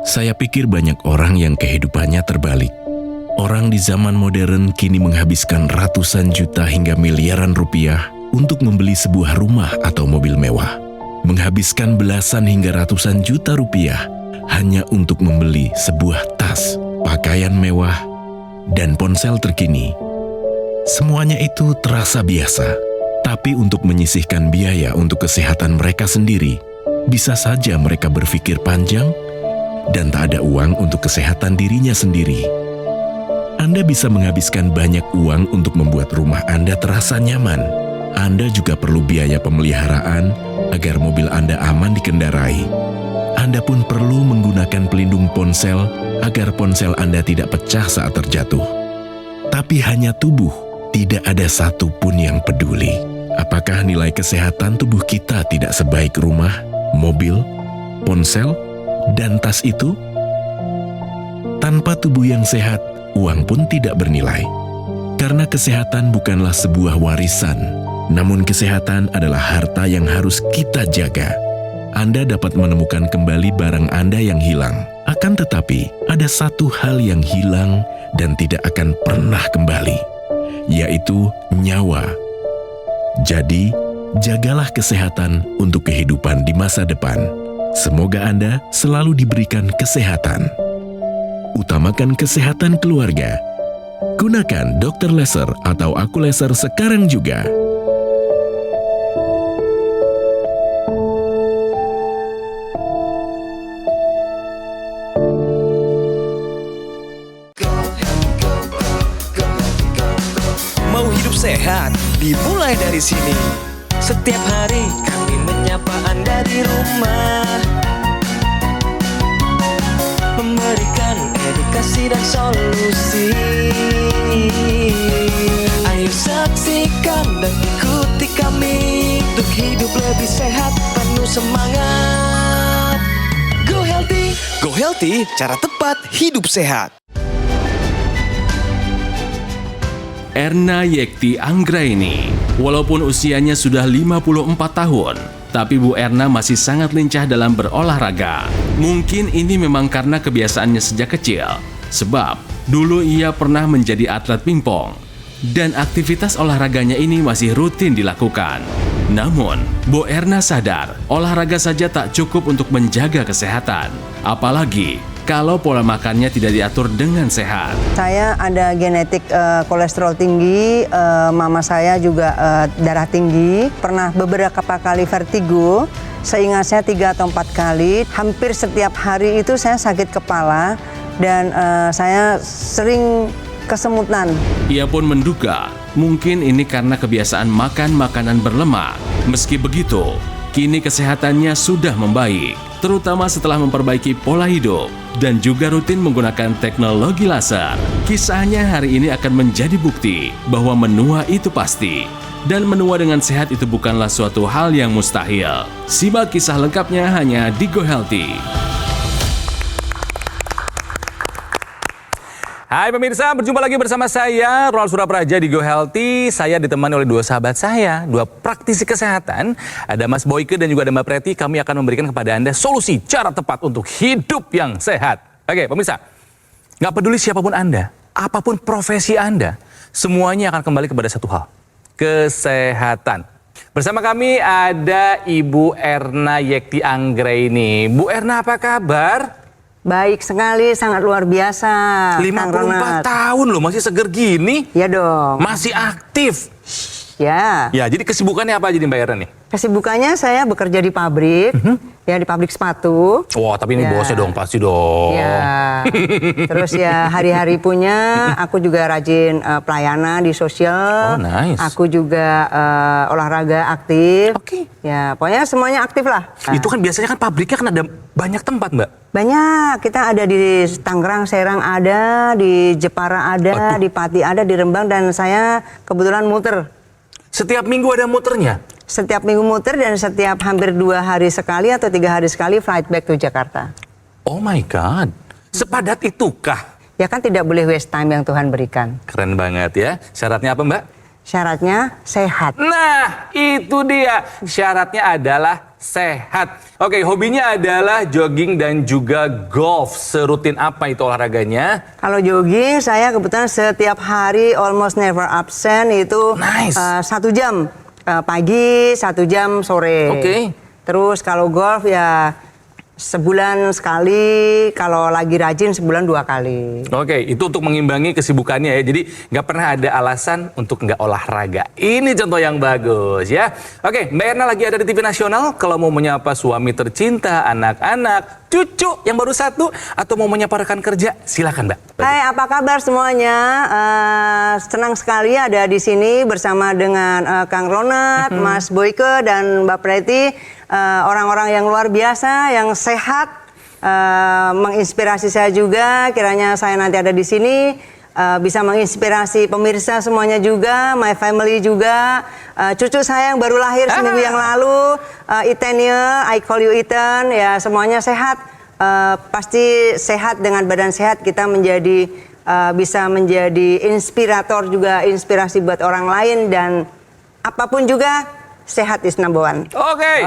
Saya pikir banyak orang yang kehidupannya terbalik. Orang di zaman modern kini menghabiskan ratusan juta hingga miliaran rupiah untuk membeli sebuah rumah atau mobil mewah. Menghabiskan belasan hingga ratusan juta rupiah hanya untuk membeli sebuah tas, pakaian mewah, dan ponsel terkini. Semuanya itu terasa biasa, tapi untuk menyisihkan biaya untuk kesehatan mereka sendiri, bisa saja mereka berpikir panjang dan tak ada uang untuk kesehatan dirinya sendiri. Anda bisa menghabiskan banyak uang untuk membuat rumah Anda terasa nyaman. Anda juga perlu biaya pemeliharaan agar mobil Anda aman dikendarai. Anda pun perlu menggunakan pelindung ponsel agar ponsel Anda tidak pecah saat terjatuh. Tapi hanya tubuh, tidak ada satupun yang peduli. Apakah nilai kesehatan tubuh kita tidak sebaik rumah, mobil, ponsel, dan tas itu? Tanpa tubuh yang sehat, uang pun tidak bernilai. Karena kesehatan bukanlah sebuah warisan, namun kesehatan adalah harta yang harus kita jaga. Anda dapat menemukan kembali barang Anda yang hilang. Akan tetapi, ada satu hal yang hilang dan tidak akan pernah kembali, yaitu nyawa. Jadi, jagalah kesehatan untuk kehidupan di masa depan. Semoga Anda selalu diberikan kesehatan. Utamakan kesehatan keluarga. Gunakan Dr. Laser atau Aku Laser sekarang juga. Mau hidup sehat, dimulai dari sini. Setiap hari kami menyapa Anda di rumah, memberikan edukasi dan solusi. Ayo saksikan dan ikuti kami untuk hidup lebih sehat, penuh semangat. Go Healthy, Go Healthy, cara tepat hidup sehat. Erna Yekti Anggraini, walaupun usianya sudah 54 tahun, tapi Bu Erna masih sangat lincah dalam berolahraga. Mungkin ini memang karena kebiasaannya sejak kecil, sebab dulu ia pernah menjadi atlet pingpong, dan aktivitas olahraganya ini masih rutin dilakukan. Namun, Bu Erna sadar, olahraga saja tak cukup untuk menjaga kesehatan, apalagi kalau pola makannya tidak diatur dengan sehat. Saya ada genetik kolesterol tinggi, mama saya juga darah tinggi, pernah beberapa kali vertigo, seingat saya 3 atau 4 kali. Hampir setiap hari itu saya sakit kepala dan saya sering kesemutan. Ia pun menduga mungkin ini karena kebiasaan makan makanan berlemak. Meski begitu, kini kesehatannya sudah membaik, terutama setelah memperbaiki pola hidup dan juga rutin menggunakan teknologi laser. Kisahnya hari ini akan menjadi bukti bahwa menua itu pasti, dan menua dengan sehat itu bukanlah suatu hal yang mustahil. Simak kisah lengkapnya hanya di Go Healthy. Hai pemirsa, berjumpa lagi bersama saya, Ronald Surapraja di Go Healthy. Saya ditemani oleh 2 sahabat saya, 2 praktisi kesehatan. Ada Mas Boyke dan juga ada Mbak Preti. Kami akan memberikan kepada Anda solusi cara tepat untuk hidup yang sehat. Oke pemirsa, nggak peduli siapapun Anda, apapun profesi Anda, semuanya akan kembali kepada satu hal, kesehatan. Bersama kami ada Ibu Erna Yekti Anggraini. Bu Erna, apa kabar? Baik sekali, sangat luar biasa. 54 tahun loh, masih seger gini. Ya dong. Masih aktif. Ya. Ya, jadi kesibukannya apa aja nih Mbak Erna nih? Kesibukannya saya bekerja di pabrik, ya di pabrik sepatu. Wah, tapi ini Ya. bosnya dong, pasti dong. Ya. Terus ya hari-hari punya, aku juga rajin pelayanan di sosial. Oh, nice. Aku juga olahraga aktif. Oke. Ya, pokoknya semuanya aktif lah. Itu kan biasanya kan pabriknya kan ada banyak tempat Mbak. Banyak, kita ada di Tangerang, Serang ada, di Jepara ada, di Pati ada, di Rembang, dan saya kebetulan muter. Setiap minggu ada muternya? Setiap minggu muter dan setiap hampir 2 hari sekali atau 3 hari sekali flight back to Jakarta. Oh my God, sepadat itukah? Ya kan tidak boleh waste time yang Tuhan berikan. Keren banget ya. Syaratnya apa Mbak? Syaratnya sehat. Nah, itu dia. Syaratnya adalah sehat. Oke, hobinya adalah jogging dan juga golf. Serutin apa itu olahraganya? Kalau jogging, saya kebetulan setiap hari almost never absent itu Nice. 1 jam pagi, 1 jam sore. Oke. Terus kalau golf ya sebulan sekali, kalau lagi rajin sebulan 2 kali. Oke, itu untuk mengimbangi kesibukannya ya. Jadi nggak pernah ada alasan untuk nggak olahraga. Ini contoh yang bagus ya. Oke, Mbak Erna lagi ada di TV nasional. Kalau mau menyapa suami tercinta, anak-anak, cucu yang baru 1, atau mau menyapa rekan kerja, silakan Mbak. Hai, apa kabar semuanya? Senang sekali ada di sini bersama dengan Kang Ronald, Mas Boyke, dan Mbak Preti. Orang-orang yang luar biasa, yang sehat, menginspirasi saya juga. Kiranya saya nanti ada di sini bisa menginspirasi pemirsa semuanya juga, my family juga. Cucu saya yang baru lahir seminggu yang lalu, Etenia, I call you Ethan, ya semuanya sehat. Pasti sehat, dengan badan sehat kita menjadi bisa menjadi inspirator juga, inspirasi buat orang lain, dan apapun juga sehat is number one. Oke.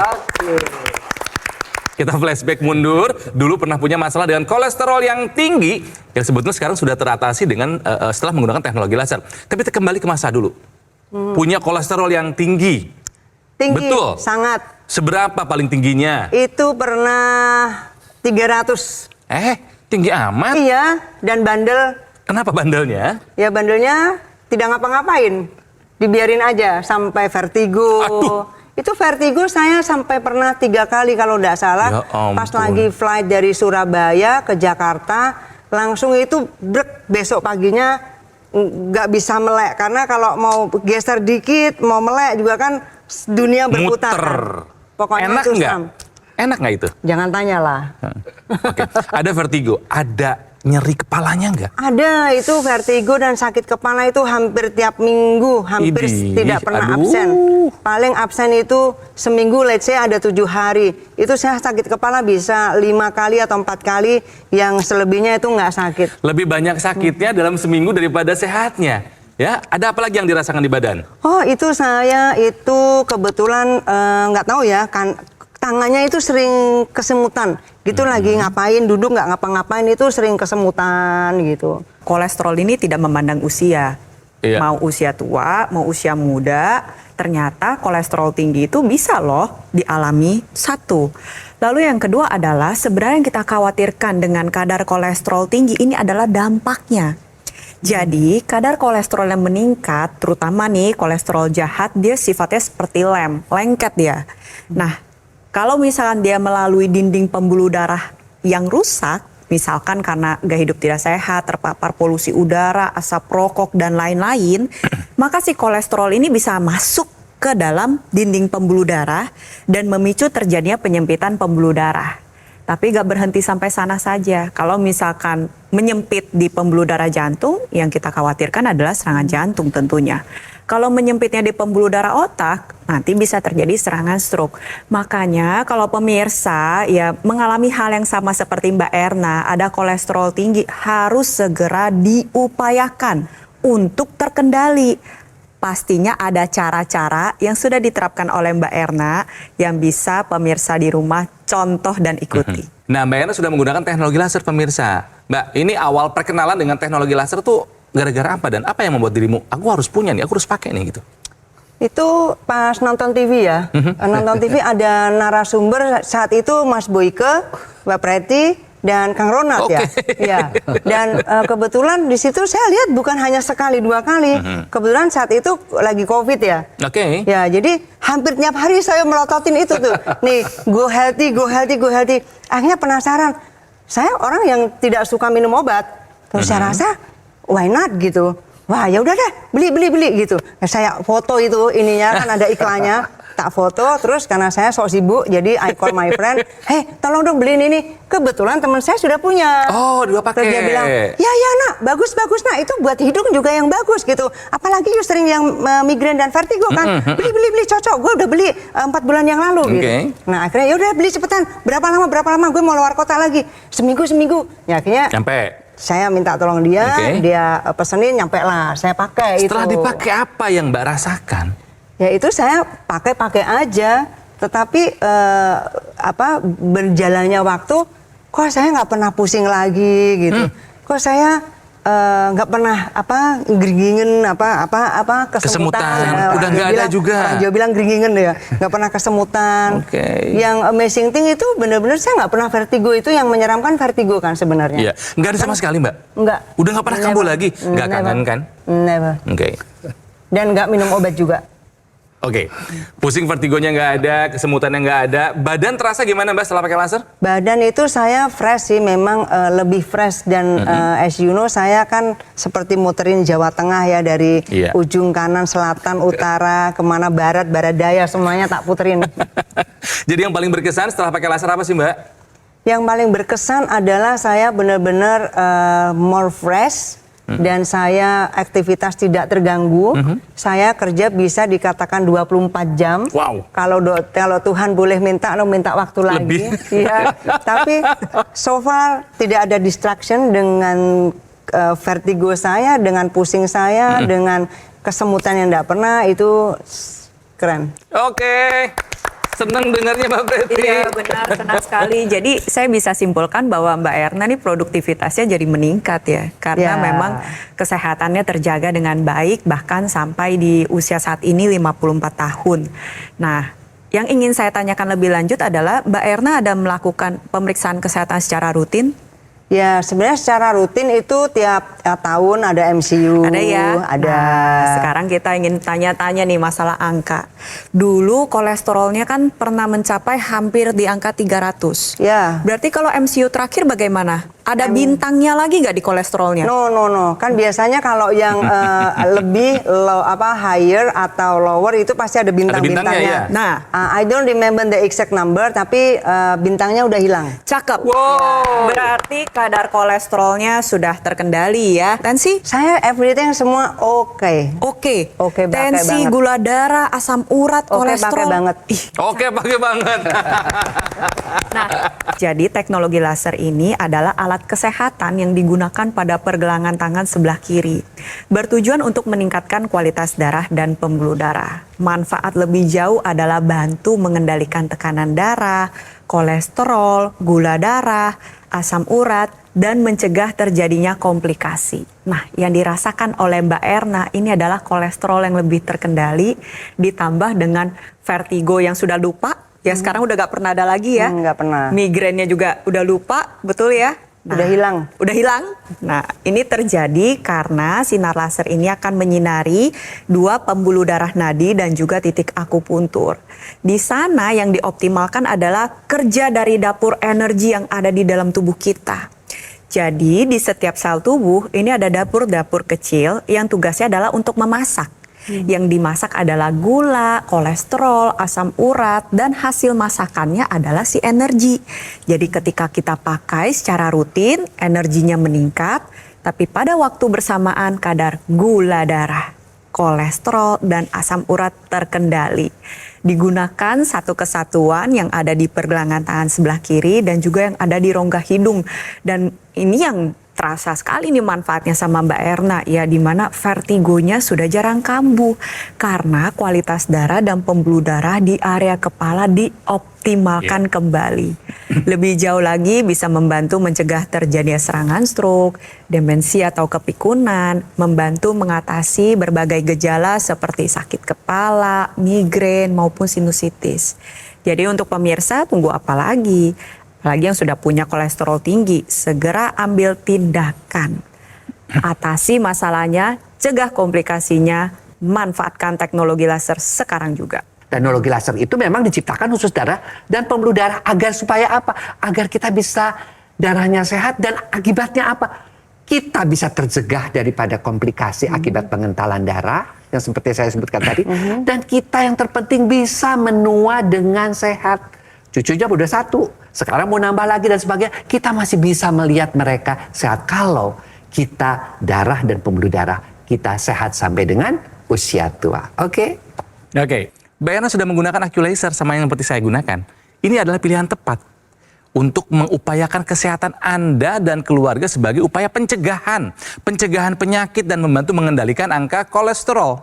Kita flashback mundur. Dulu pernah punya masalah dengan kolesterol yang tinggi, yang sebetulnya sekarang sudah teratasi dengan setelah menggunakan teknologi laser. Tapi kita kembali ke masa dulu. Punya kolesterol yang tinggi. Tinggi, Betul. sangat. Seberapa paling tingginya? Itu pernah 300. Tinggi amat. Iya, dan bandel. Kenapa bandelnya? Ya bandelnya tidak ngapa-ngapain. Dibiarin aja sampai vertigo. Aduh. Itu vertigo saya sampai pernah 3 kali kalau tidak salah. Ya ampun. Pas lagi flight dari Surabaya ke Jakarta, langsung itu brek, besok paginya nggak bisa melek. Karena kalau mau geser dikit, mau melek juga kan dunia berputar. Muter. Pokoknya Enak itu nggak? Sam. Enak nggak itu? Jangan tanyalah. Oke. Ada vertigo, ada nyeri kepalanya nggak? Ada, itu vertigo dan sakit kepala itu hampir tiap minggu, hampir Idih, tidak pernah aduh. absen. Paling absen itu seminggu, let's say ada 7 hari. Itu saya sakit kepala bisa 5 kali atau 4 kali, yang selebihnya itu nggak sakit. Lebih banyak sakitnya dalam seminggu daripada sehatnya. Ya, ada apa lagi yang dirasakan di badan? Oh, itu saya itu kebetulan nggak tahu ya, kan tangannya itu sering kesemutan. Gitu lagi ngapain, duduk nggak ngapa-ngapain itu sering kesemutan gitu. Kolesterol ini tidak memandang usia. Iya. Mau usia tua, mau usia muda, ternyata kolesterol tinggi itu bisa loh dialami. 1. Lalu yang kedua adalah sebenarnya yang kita khawatirkan dengan kadar kolesterol tinggi ini adalah dampaknya. Jadi kadar kolesterol yang meningkat, terutama nih kolesterol jahat, dia sifatnya seperti lengket dia. Nah, kalau misalkan dia melalui dinding pembuluh darah yang rusak, misalkan karena gaya hidup tidak sehat, terpapar polusi udara, asap rokok, dan lain-lain, maka si kolesterol ini bisa masuk ke dalam dinding pembuluh darah dan memicu terjadinya penyempitan pembuluh darah. Tapi gak berhenti sampai sana saja. Kalau misalkan menyempit di pembuluh darah jantung, yang kita khawatirkan adalah serangan jantung tentunya. Kalau menyempitnya di pembuluh darah otak, nanti bisa terjadi serangan stroke. Makanya kalau pemirsa ya mengalami hal yang sama seperti Mbak Erna, ada kolesterol tinggi, harus segera diupayakan untuk terkendali. Pastinya ada cara-cara yang sudah diterapkan oleh Mbak Erna yang bisa pemirsa di rumah contoh dan ikuti. Nah, Mbak Erna sudah menggunakan teknologi laser pemirsa. Mbak, ini awal perkenalan dengan teknologi laser tuh gara-gara apa dan apa yang membuat dirimu, aku harus punya nih, aku harus pakai nih gitu? Itu pas nonton TV ya. Nonton TV ada narasumber saat itu Mas Boyke, Mbak Preti, dan Kang Ronald ya. Ya. Dan kebetulan di situ saya lihat bukan hanya sekali 2 kali. Kebetulan saat itu lagi COVID ya. Oke. Ya, jadi hampir tiap hari saya melototin itu tuh. Nih, go healthy, go healthy, go healthy. Akhirnya penasaran. Saya orang yang tidak suka minum obat. Terus saya rasa why not gitu. Wah, ya udah deh, beli gitu. Nah, saya foto itu ininya kan ada iklannya, tak foto terus karena saya sok sibuk jadi I call my friend, "Hey, tolong dong beliin ini." Kebetulan teman saya sudah punya. Oh, 2 paket. Terus dia bilang, "Ya nak, bagus nah itu buat hidung juga yang bagus gitu. Apalagi you sering yang migrain dan vertigo kan. Beli cocok. Gue udah beli 4 bulan yang lalu gitu." Nah, akhirnya ya udah beli cepetan. Berapa lama gue mau luar kota lagi. Seminggu. Ya akhirnya Sampai saya minta tolong dia, Oke. dia pesenin, nyampe lah, saya pakai Setelah itu. dipakai apa yang Mbak rasakan? Ya itu saya pakai aja, tetapi berjalannya waktu, kok saya nggak pernah pusing lagi gitu, kok saya nggak pernah geringingan Kesemutan. Udah nggak ada juga. Orang Jawa bilang geringingan ya, nggak pernah kesemutan. Oke. Yang amazing thing itu benar-benar saya nggak pernah vertigo, itu yang menyeramkan vertigo kan sebenarnya. Iya, nggak ada sama sekali Mbak? Nggak. Udah nggak pernah kambuh lagi? Nggak Never. kangen kan? Never. Oke. Dan nggak minum obat juga. Oke, pusing vertigonya nggak ada, kesemutannya nggak ada. Badan terasa gimana Mbak setelah pakai laser? Badan itu saya fresh sih, memang lebih fresh dan as you know saya kan seperti muterin Jawa Tengah ya, dari Iya. ujung kanan, selatan, utara, kemana barat, barat daya semuanya tak puterin. Jadi yang paling berkesan setelah pakai laser apa sih Mbak? Yang paling berkesan adalah saya benar-benar more fresh. Dan saya aktivitas tidak terganggu. Saya kerja bisa dikatakan 24 jam. Wow. Kalau Tuhan boleh minta waktu Lebih. lagi. Iya. Tapi so far tidak ada distraction dengan vertigo saya, dengan pusing saya, dengan kesemutan yang tidak pernah, itu keren. Oke, seneng dengarnya Mbak Preti. Iya benar, senang sekali. Jadi saya bisa simpulkan bahwa Mbak Erna nih produktivitasnya jadi meningkat ya. Karena Ya. memang kesehatannya terjaga dengan baik bahkan sampai di usia saat ini 54 tahun. Nah, yang ingin saya tanyakan lebih lanjut adalah Mbak Erna ada melakukan pemeriksaan kesehatan secara rutin? Ya sebenarnya secara rutin itu tiap tahun ada MCU. Ada ya? Ada. Nah, sekarang kita ingin tanya-tanya nih masalah angka. Dulu kolesterolnya kan pernah mencapai hampir di angka 300. Ya. Berarti kalau MCU terakhir bagaimana? Ada bintangnya lagi nggak di kolesterolnya? No. Kan biasanya kalau yang lebih higher atau lower itu pasti ada bintangnya, ya? bintang-bintangnya. Nah. I don't remember the exact number, tapi bintangnya udah hilang. Cakep. Wow. Berarti kadar kolesterolnya sudah terkendali ya. Tensi? Saya everything semua oke. Oke. Oke, pakai Tensi, banget. gula darah, asam urat, Oke, kolesterol. pakai banget. Ih, Oke, pakai banget. Nah, jadi teknologi laser ini adalah alat kesehatan yang digunakan pada pergelangan tangan sebelah kiri. Bertujuan untuk meningkatkan kualitas darah dan pembuluh darah. Manfaat lebih jauh adalah bantu mengendalikan tekanan darah, kolesterol, gula darah, asam urat, dan mencegah terjadinya komplikasi. Nah, yang dirasakan oleh Mbak Erna ini adalah kolesterol yang lebih terkendali, ditambah dengan vertigo yang sudah lupa. Ya sekarang udah gak pernah ada lagi ya. Nggak pernah. Migrainnya juga udah lupa, betul ya? Udah hilang. Udah hilang. Nah, ini terjadi karena sinar laser ini akan menyinari dua pembuluh darah nadi dan juga titik akupuntur. Di sana yang dioptimalkan adalah kerja dari dapur energi yang ada di dalam tubuh kita. Jadi di setiap sel tubuh ini ada dapur-dapur kecil yang tugasnya adalah untuk memasak. Yang dimasak adalah gula, kolesterol, asam urat, dan hasil masakannya adalah si energi. Jadi ketika kita pakai secara rutin, energinya meningkat, tapi pada waktu bersamaan kadar gula darah, kolesterol, dan asam urat terkendali. Digunakan satu kesatuan yang ada di pergelangan tangan sebelah kiri dan juga yang ada di rongga hidung. Dan ini yang terasa sekali nih manfaatnya sama Mbak Erna ya, di mana vertigonya sudah jarang kambuh karena kualitas darah dan pembuluh darah di area kepala dioptimalkan kembali. Lebih jauh lagi bisa membantu mencegah terjadinya serangan stroke, demensia atau kepikunan, membantu mengatasi berbagai gejala seperti sakit kepala, migrain maupun sinusitis. Jadi untuk pemirsa tunggu apa lagi? Apalagi yang sudah punya kolesterol tinggi, segera ambil tindakan. Atasi masalahnya, cegah komplikasinya, manfaatkan teknologi laser sekarang juga. Teknologi laser itu memang diciptakan khusus darah dan pembuluh darah agar supaya apa? Agar kita bisa darahnya sehat dan akibatnya apa? Kita bisa tercegah daripada komplikasi akibat pengentalan darah yang seperti saya sebutkan tadi. Dan kita yang terpenting bisa menua dengan sehat. Cucunya udah 1, sekarang mau nambah lagi dan sebagainya. Kita masih bisa melihat mereka sehat kalau kita darah dan pembuluh darah kita sehat sampai dengan usia tua. Oke? Oke, Mbak Erna sudah menggunakan AccuLaser sama yang seperti saya gunakan. Ini adalah pilihan tepat. untuk mengupayakan kesehatan Anda dan keluarga sebagai upaya pencegahan penyakit dan membantu mengendalikan angka kolesterol,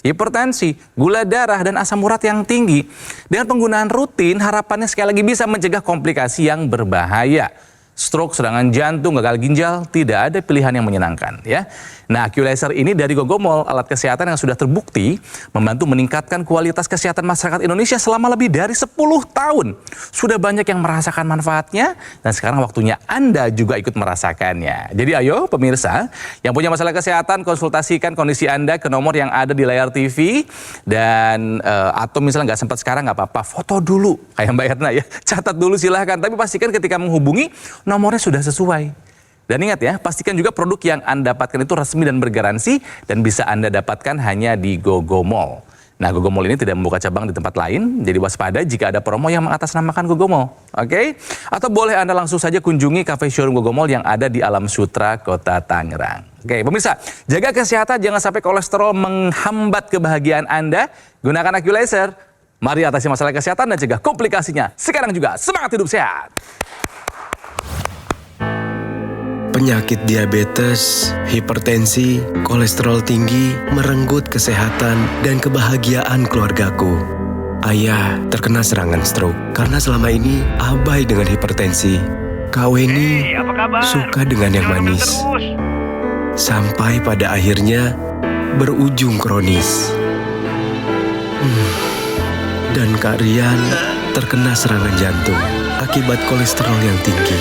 hipertensi, gula darah, dan asam urat yang tinggi. Dengan penggunaan rutin, harapannya sekali lagi bisa mencegah komplikasi yang berbahaya. Stroke, serangan jantung, gagal ginjal, tidak ada pilihan yang menyenangkan ya. Nah, Q-Laser ini dari Gogomol, alat kesehatan yang sudah terbukti membantu meningkatkan kualitas kesehatan masyarakat Indonesia selama lebih dari 10 tahun. Sudah banyak yang merasakan manfaatnya dan sekarang waktunya Anda juga ikut merasakannya. Jadi ayo pemirsa yang punya masalah kesehatan, konsultasikan kondisi Anda ke nomor yang ada di layar TV dan atau misalnya nggak sempat sekarang nggak apa-apa, foto dulu kayak Mbak Erna ya, catat dulu silahkan. Tapi pastikan ketika menghubungi nomornya sudah sesuai. Dan ingat ya, pastikan juga produk yang Anda dapatkan itu resmi dan bergaransi dan bisa Anda dapatkan hanya di Gogomol. Nah, Gogomol ini tidak membuka cabang di tempat lain, jadi waspada jika ada promo yang mengatasnamakan Gogomol. Oke? Atau boleh Anda langsung saja kunjungi cafe showroom Gogomol yang ada di Alam Sutra, Kota Tangerang. Oke, pemirsa, jaga kesehatan, jangan sampai kolesterol menghambat kebahagiaan Anda. Gunakan Q-Laser. Mari atasi masalah kesehatan dan cegah komplikasinya. Sekarang juga semangat hidup sehat. Penyakit diabetes, hipertensi, kolesterol tinggi merenggut kesehatan dan kebahagiaan keluargaku. Ayah terkena serangan stroke karena selama ini abai dengan hipertensi. Kak Weni suka dengan yang manis. Sampai pada akhirnya berujung kronis. Dan Kak Rian terkena serangan jantung akibat kolesterol yang tinggi.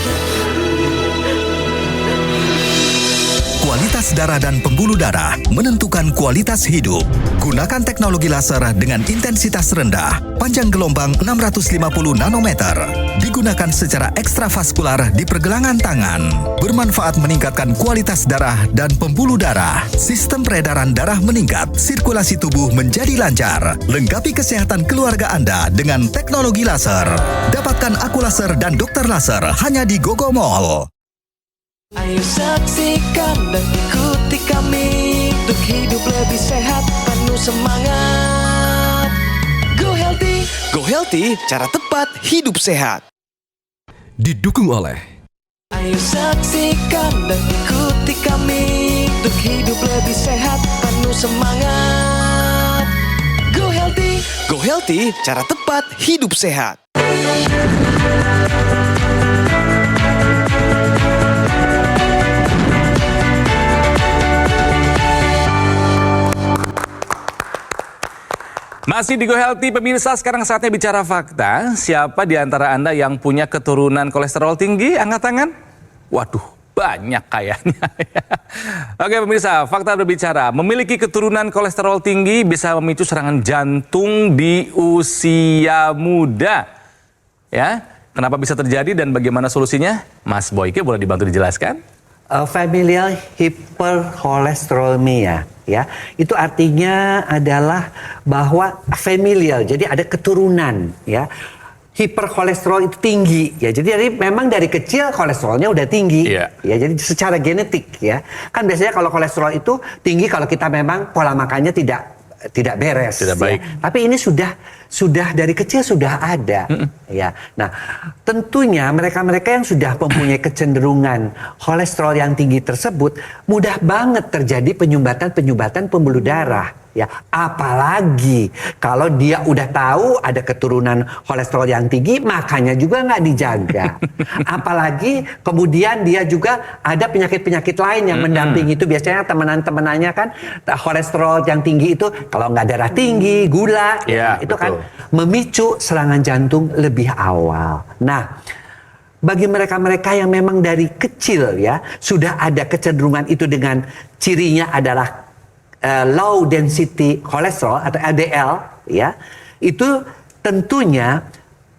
Kualitas darah dan pembuluh darah menentukan kualitas hidup. Gunakan teknologi laser dengan intensitas rendah, panjang gelombang 650 nanometer. Digunakan secara ekstravaskular di pergelangan tangan. Bermanfaat meningkatkan kualitas darah dan pembuluh darah. Sistem peredaran darah meningkat, sirkulasi tubuh menjadi lancar. Lengkapi kesehatan keluarga Anda dengan teknologi laser. Dapatkan aku laser dan dokter laser hanya di Gogomol. Ayo saksikan dan ikuti kami untuk hidup lebih sehat, penuh semangat. Go Healthy, cara tepat hidup sehat. Didukung oleh Ayo saksikan dan ikuti kami untuk hidup lebih sehat, penuh semangat. Go Healthy, cara tepat hidup sehat. Masih di Go Healthy, pemirsa, sekarang saatnya bicara fakta. Siapa di antara Anda yang punya keturunan kolesterol tinggi? Angkat tangan. Waduh, banyak kayaknya. Oke pemirsa, fakta berbicara. Memiliki keturunan kolesterol tinggi bisa memicu serangan jantung di usia muda. Ya, kenapa bisa terjadi dan bagaimana solusinya? Mas Boyke boleh dibantu dijelaskan? Familial hypercholesterolmia, ya, itu artinya adalah bahwa familial, jadi ada keturunan, ya. Hiperkolesterol itu tinggi, ya. Jadi memang dari kecil kolesterolnya udah tinggi, ya. Jadi secara genetik, ya. Kan biasanya kalau kolesterol itu tinggi kalau kita memang pola makannya tidak beres, tidak baik. Ya. Tapi ini sudah dari kecil sudah ada, ya. Nah, tentunya mereka-mereka yang sudah mempunyai kecenderungan kolesterol yang tinggi tersebut mudah banget terjadi penyumbatan pembuluh darah, ya. Apalagi kalau dia udah tahu ada keturunan kolesterol yang tinggi, makannya juga nggak dijaga. Apalagi kemudian dia juga ada penyakit-penyakit lain yang mendampingi itu. Biasanya teman-temannya kan kolesterol yang tinggi itu kalau nggak darah tinggi, gula, ya, itu betul. kan memicu serangan jantung lebih awal. Nah, bagi mereka-mereka yang memang dari kecil ya sudah ada kecenderungan itu dengan cirinya adalah low density cholesterol atau LDL, ya, itu tentunya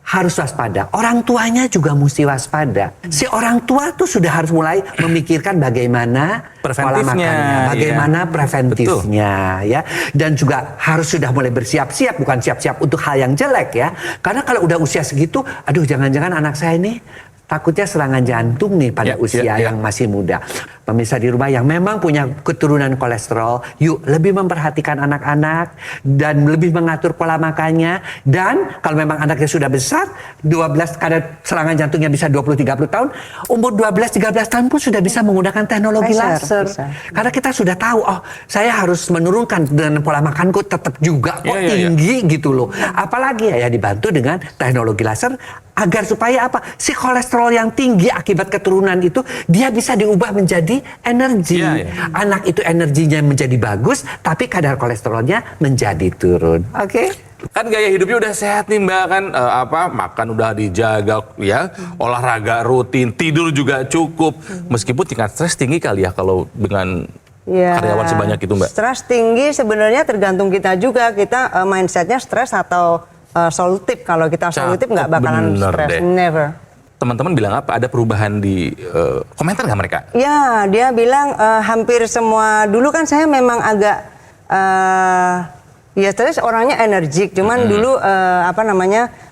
harus waspada. Orang tuanya juga mesti waspada. Si orang tua tuh sudah harus mulai memikirkan bagaimana pola makannya, bagaimana preventifnya, ya, dan juga harus sudah mulai bersiap-siap, bukan siap-siap untuk hal yang jelek, ya. Karena kalau udah usia segitu, aduh, jangan-jangan anak saya ini takutnya serangan jantung nih pada usia yang masih muda. pemirsa di rumah yang memang punya keturunan kolesterol, yuk lebih memperhatikan anak-anak dan lebih mengatur pola makannya. Dan kalau memang anaknya sudah besar, 12 kadar serangan jantungnya bisa 20-30 tahun, umur 12-13 tahun pun sudah bisa menggunakan teknologi laser. Karena kita sudah tahu, oh saya harus menurunkan dan pola makanku tetap juga kok tinggi gitu loh. Apalagi ya dibantu dengan teknologi laser agar supaya apa? Si kolesterol yang tinggi akibat keturunan itu dia bisa diubah menjadi energi. Anak itu energinya menjadi bagus, tapi kadar kolesterolnya menjadi turun. Oke? Kan gaya hidupnya udah sehat nih Mbak, kan makan udah dijaga ya, olahraga rutin, tidur juga cukup. Meskipun tingkat stres tinggi kali ya kalau dengan karyawan sebanyak itu Mbak. Stres tinggi sebenarnya tergantung kita juga, kita mindsetnya stres atau solutif. Kalau kita solutif nggak bakalan stres, never. Teman-teman bilang apa? Ada perubahan di komentar nggak mereka? Ya, dia bilang hampir semua. Dulu kan saya memang agak ya terus orangnya energik, cuman dulu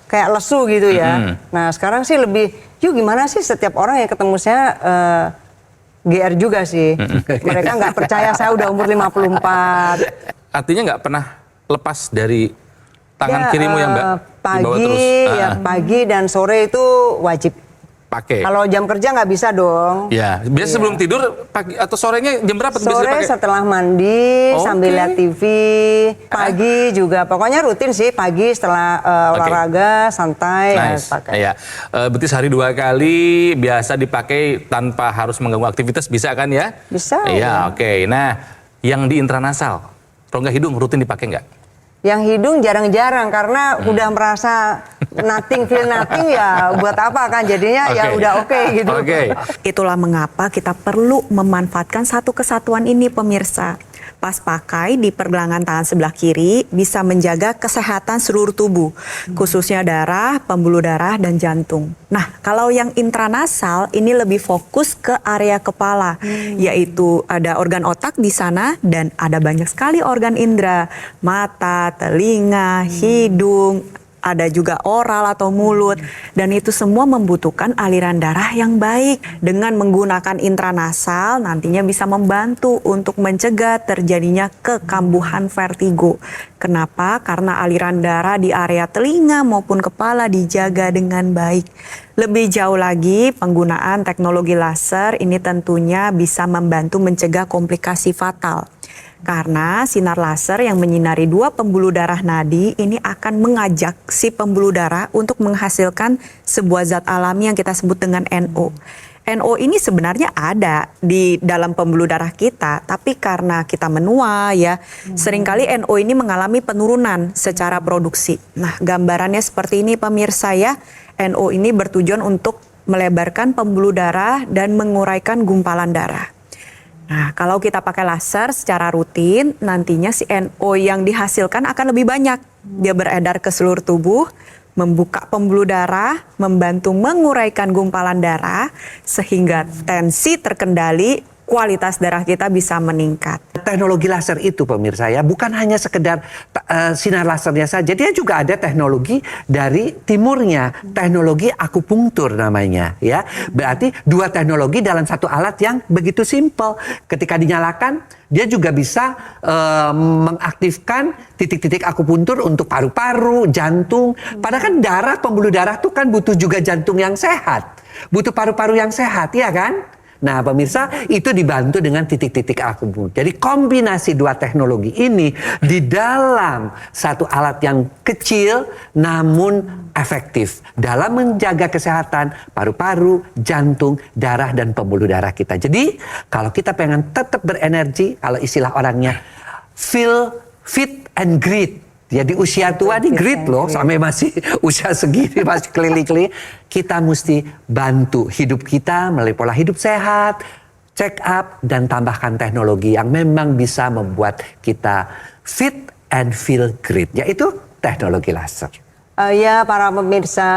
kayak lesu gitu ya. Nah sekarang sih lebih, yuk gimana sih, setiap orang yang ketemu saya GR juga sih. Mereka nggak percaya saya udah umur 54. Artinya nggak pernah lepas dari tangan kirimu ya Mbak? Pagi dan sore itu wajib pakai. Kalau jam kerja nggak bisa dong. Ya, biasa sebelum tidur pagi atau sorenya jam berapa? Sore setelah mandi sambil lihat TV. Pagi juga, pokoknya rutin sih. Pagi setelah olahraga santai pakai. Ya, berarti sehari 2 kali biasa dipakai tanpa harus mengganggu aktivitas, bisa kan ya? Bisa. Iya, oke. Nah, yang di intranasal, rongga hidung rutin dipakai nggak? Yang hidung jarang-jarang karena udah merasa feel nothing ya buat apa kan, jadinya ya udah oke gitu. Itulah mengapa kita perlu memanfaatkan satu kesatuan ini pemirsa. Pas pakai di pergelangan tangan sebelah kiri bisa menjaga kesehatan seluruh tubuh, khususnya darah, pembuluh darah, dan jantung. Nah, kalau yang intranasal ini lebih fokus ke area kepala, yaitu ada organ otak di sana dan ada banyak sekali organ indera, mata, telinga, hidung, ada juga oral atau mulut, dan itu semua membutuhkan aliran darah yang baik. Dengan menggunakan intranasal nantinya bisa membantu untuk mencegah terjadinya kekambuhan vertigo. Kenapa? Karena aliran darah di area telinga maupun kepala dijaga dengan baik. Lebih jauh lagi, penggunaan teknologi laser ini tentunya bisa membantu mencegah komplikasi fatal. Karena sinar laser yang menyinari 2 pembuluh darah nadi ini akan mengajak si pembuluh darah untuk menghasilkan sebuah zat alami yang kita sebut dengan NO. NO ini sebenarnya ada di dalam pembuluh darah kita, tapi karena kita menua ya, seringkali NO ini mengalami penurunan secara produksi. Nah, gambarannya seperti ini pemirsa ya, NO ini bertujuan untuk melebarkan pembuluh darah dan menguraikan gumpalan darah. Nah, kalau kita pakai laser secara rutin, nantinya si NO yang dihasilkan akan lebih banyak. Dia beredar ke seluruh tubuh, membuka pembuluh darah, membantu menguraikan gumpalan darah, sehingga tensi terkendali, kualitas darah kita bisa meningkat. Teknologi laser itu pemirsa ya, bukan hanya sekedar sinar lasernya saja, dia juga ada teknologi dari timurnya, teknologi akupunktur namanya ya. Berarti 2 teknologi dalam satu alat yang begitu simpel. Ketika dinyalakan, dia juga bisa mengaktifkan titik-titik akupunktur untuk paru-paru, jantung. Padahal kan darah, pembuluh darah itu kan butuh juga jantung yang sehat, butuh paru-paru yang sehat, ya kan? Nah pemirsa, itu dibantu dengan titik-titik akupunktur. Jadi kombinasi 2 teknologi ini di dalam satu alat yang kecil namun efektif dalam menjaga kesehatan paru-paru, jantung, darah, dan pembuluh darah kita. Jadi kalau kita pengen tetap berenergi, kalau istilah orangnya feel fit and great. Ya di usia tua nih grit loh, sampai masih usia segini masih keliling-keliling. Kita mesti bantu hidup kita melalui pola hidup sehat, check up, dan tambahkan teknologi yang memang bisa membuat kita fit and feel great, yaitu teknologi laser. Ya para pemirsa,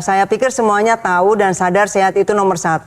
saya pikir semuanya tahu dan sadar sehat itu nomor 1.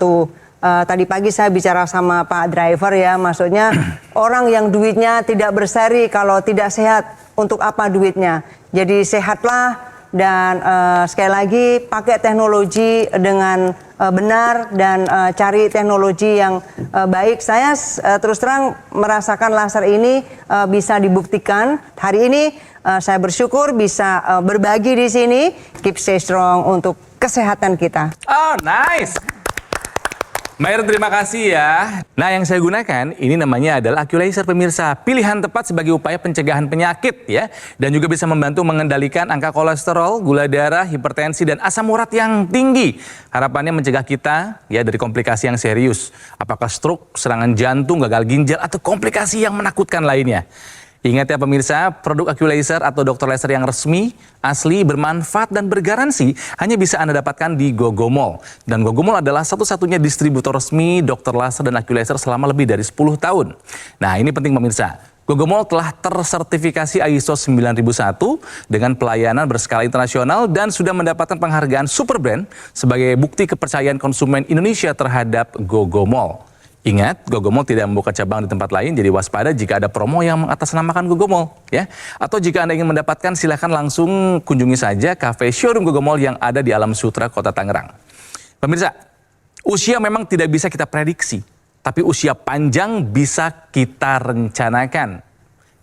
Tadi pagi saya bicara sama Pak driver ya, maksudnya orang yang duitnya tidak berseri kalau tidak sehat, untuk apa duitnya? Jadi sehatlah dan sekali lagi pakai teknologi dengan benar dan cari teknologi yang baik. Saya terus terang merasakan laser ini bisa dibuktikan. Hari ini saya bersyukur bisa berbagi di sini. Keep stay strong untuk kesehatan kita. Oh, nice. Mbak Erin, terima kasih ya. Nah, yang saya gunakan ini namanya adalah Accu-Laser pemirsa. Pilihan tepat sebagai upaya pencegahan penyakit ya. Dan juga bisa membantu mengendalikan angka kolesterol, gula darah, hipertensi, dan asam urat yang tinggi. Harapannya mencegah kita ya dari komplikasi yang serius. Apakah stroke, serangan jantung, gagal ginjal, atau komplikasi yang menakutkan lainnya. Ingat ya pemirsa, produk Accu-Laser atau dokter laser yang resmi, asli, bermanfaat, dan bergaransi hanya bisa Anda dapatkan di Gogomall. Dan Gogomall adalah satu-satunya distributor resmi dokter laser dan Accu-Laser selama lebih dari 10 tahun. Nah, ini penting pemirsa. Gogomall telah tersertifikasi ISO 9001 dengan pelayanan berskala internasional dan sudah mendapatkan penghargaan Super Brand sebagai bukti kepercayaan konsumen Indonesia terhadap Gogomall. Ingat, Gogomall tidak membuka cabang di tempat lain, jadi waspada jika ada promo yang mengatasnamakan Gogomall, ya. Atau jika Anda ingin mendapatkan, silakan langsung kunjungi saja kafe showroom Gogomall yang ada di Alam Sutra, Kota Tangerang. Pemirsa, usia memang tidak bisa kita prediksi, tapi usia panjang bisa kita rencanakan.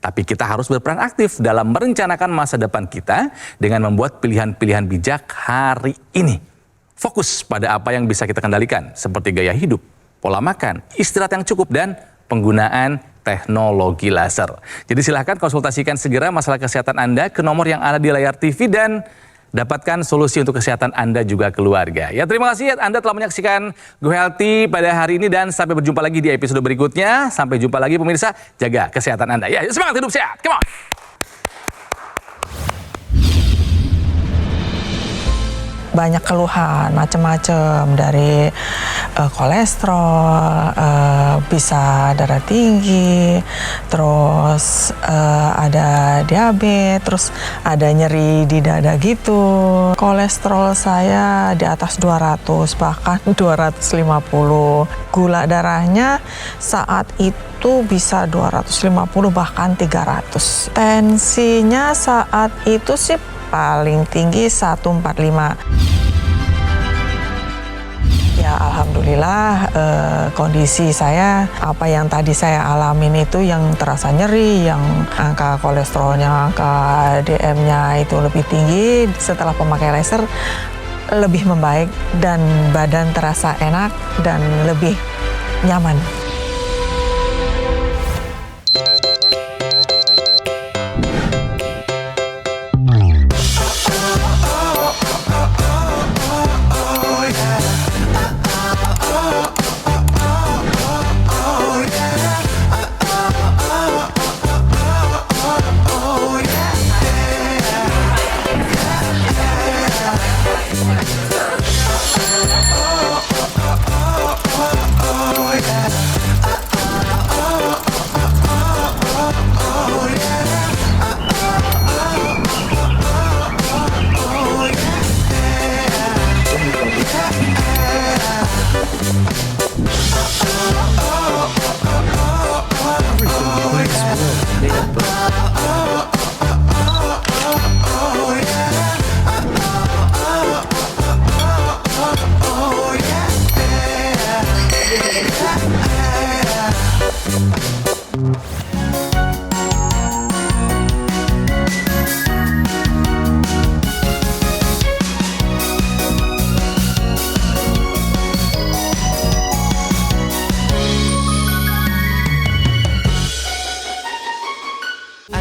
Tapi kita harus berperan aktif dalam merencanakan masa depan kita dengan membuat pilihan-pilihan bijak hari ini. Fokus pada apa yang bisa kita kendalikan, seperti gaya hidup, pola makan, istirahat yang cukup, dan penggunaan teknologi laser. Jadi silahkan konsultasikan segera masalah kesehatan Anda ke nomor yang ada di layar TV dan dapatkan solusi untuk kesehatan Anda juga keluarga. Ya, terima kasih Anda telah menyaksikan Go Healthy pada hari ini dan sampai berjumpa lagi di episode berikutnya. Sampai jumpa lagi pemirsa, jaga kesehatan Anda. Ya, semangat hidup sehat. Come on. Banyak keluhan macam-macam dari kolesterol, bisa darah tinggi, terus ada diabetes, terus ada nyeri di dada gitu. Kolesterol saya di atas 200, bahkan 250. Gula darahnya saat itu bisa 250 bahkan 300. Tensinya saat itu sih paling tinggi 145. Ya alhamdulillah kondisi saya, apa yang tadi saya alamin itu yang terasa nyeri, yang angka kolesterolnya, angka DM-nya itu lebih tinggi, setelah pemakai laser lebih membaik dan badan terasa enak dan lebih nyaman.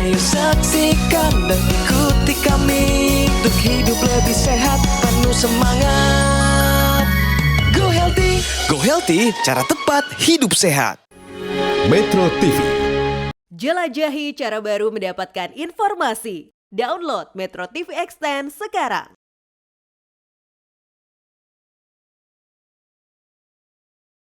Ayo saksikan dan ikuti kami untuk hidup lebih sehat, penuh semangat. Go Healthy, Go Healthy, cara tepat hidup sehat. Metro TV. Jelajahi cara baru mendapatkan informasi. Download Metro TV Extend sekarang.